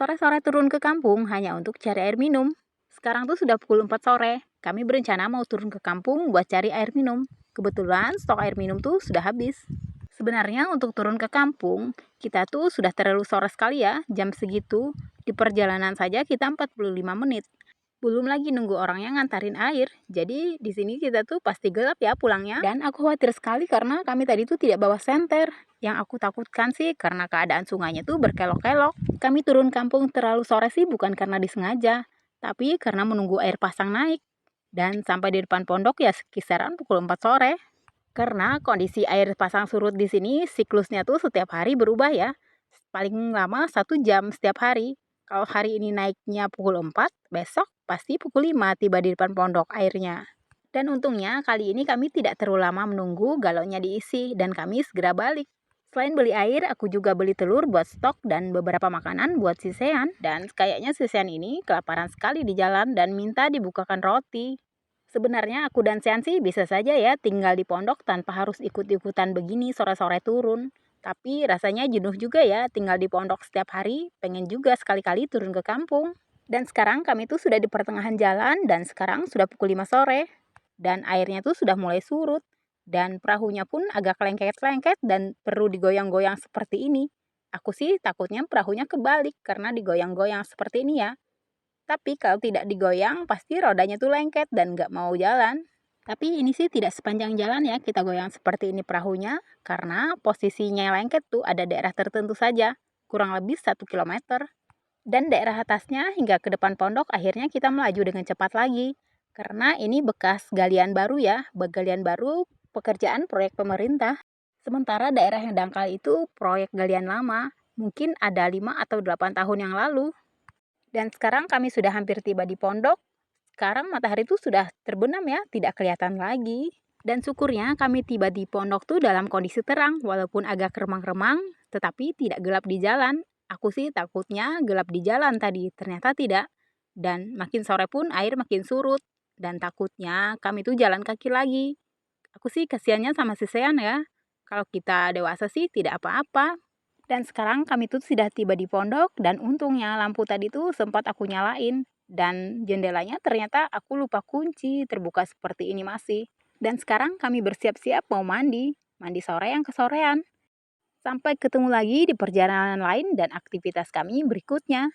Sore-sore turun ke kampung hanya untuk cari air minum. Sekarang tuh sudah pukul 4 sore. Kami berencana mau turun ke kampung buat cari air minum. Kebetulan stok air minum tuh sudah habis. Sebenarnya untuk turun ke kampung, kita tuh sudah terlalu sore sekali ya, jam segitu. Di perjalanan saja kita 45 menit. Belum lagi nunggu orang yang ngantarin air. Jadi di sini kita tuh pasti gelap ya pulangnya. Dan aku khawatir sekali karena kami tadi tuh tidak bawa senter. Yang aku takutkan sih karena keadaan sungainya tuh berkelok-kelok. Kami turun kampung terlalu sore sih bukan karena disengaja, tapi karena menunggu air pasang naik. Dan sampai di depan pondok ya kisaran pukul 4 sore. Karena kondisi air pasang surut di sini siklusnya tuh setiap hari berubah ya. Paling lama 1 jam setiap hari. Kalau hari ini naiknya pukul 4, besok pasti pukul 5 tiba di depan pondok airnya. Dan untungnya kali ini kami tidak terlalu lama menunggu galonnya diisi dan kami segera balik. Selain beli air, aku juga beli telur buat stok dan beberapa makanan buat si Sean. Dan kayaknya si Sean ini kelaparan sekali di jalan dan minta dibukakan roti. Sebenarnya aku dan Sean sih bisa saja ya tinggal di pondok tanpa harus ikut-ikutan begini sore-sore turun. Tapi rasanya jenuh juga ya tinggal di pondok setiap hari, pengen juga sekali-kali turun ke kampung. Dan sekarang kami tuh sudah di pertengahan jalan dan sekarang sudah pukul 5 sore. Dan airnya tuh sudah mulai surut. Dan perahunya pun agak lengket-lengket dan perlu digoyang-goyang seperti ini. Aku sih takutnya perahunya kebalik karena digoyang-goyang seperti ini ya. Tapi kalau tidak digoyang pasti rodanya tuh lengket dan nggak mau jalan. Tapi ini sih tidak sepanjang jalan ya kita goyang seperti ini perahunya, karena posisinya lengket tuh ada daerah tertentu saja, kurang lebih 1 kilometer. Dan daerah atasnya hingga ke depan pondok akhirnya kita melaju dengan cepat lagi. Karena ini bekas galian baru ya, galian baru pekerjaan proyek pemerintah. Sementara daerah yang dangkal itu proyek galian lama, mungkin ada 5 atau 8 tahun yang lalu. Dan sekarang kami sudah hampir tiba di pondok. Sekarang matahari itu sudah terbenam ya, tidak kelihatan lagi. Dan syukurnya kami tiba di pondok tuh dalam kondisi terang, walaupun agak remang-remang, tetapi tidak gelap di jalan. Aku sih takutnya gelap di jalan tadi, ternyata tidak. Dan makin sore pun air makin surut. Dan takutnya kami tuh jalan kaki lagi. Aku sih kasihannya sama si Sean ya. Kalau kita dewasa sih tidak apa-apa. Dan sekarang kami tuh sudah tiba di pondok dan untungnya lampu tadi tuh sempat aku nyalain. Dan jendelanya ternyata aku lupa kunci, terbuka seperti ini masih. Dan sekarang kami bersiap-siap mau mandi, mandi sore yang kesorean. Sampai ketemu lagi di perjalanan lain dan aktivitas kami berikutnya.